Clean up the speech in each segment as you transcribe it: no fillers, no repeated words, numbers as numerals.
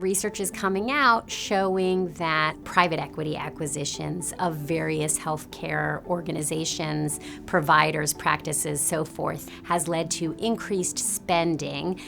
Research is coming out showing that private equity acquisitions of various healthcare organizations, providers, practices, so forth, has led to increased spending,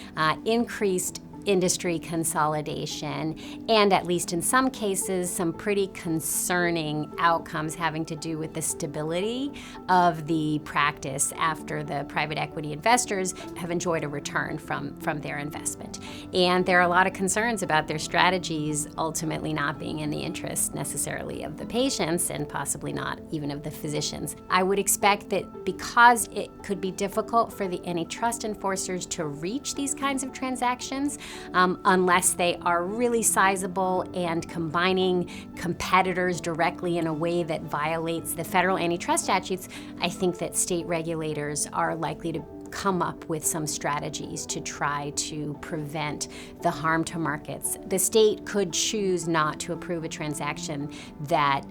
increased industry consolidation, and at least in some cases, some pretty concerning outcomes having to do with the stability of the practice after the private equity investors have enjoyed a return from their investment. And there are a lot of concerns about their strategies ultimately not being in the interest necessarily of the patients and possibly not even of the physicians. I would expect that because it could be difficult for the antitrust enforcers to reach these kinds of transactions, unless they are really sizable and combining competitors directly in a way that violates the federal antitrust statutes, I think that state regulators are likely to come up with some strategies to try to prevent the harm to markets. The state could choose not to approve a transaction that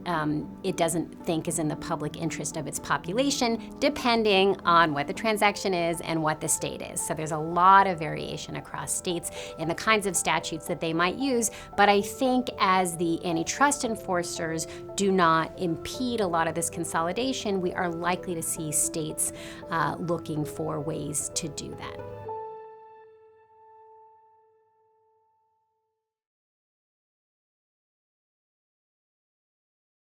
it doesn't think is in the public interest of its population, depending on what the transaction is and what the state is. So there's a lot of variation across states in the kinds of statutes that they might use, but I think as the antitrust enforcers do not impede a lot of this consolidation, we are likely to see states looking for ways to do that.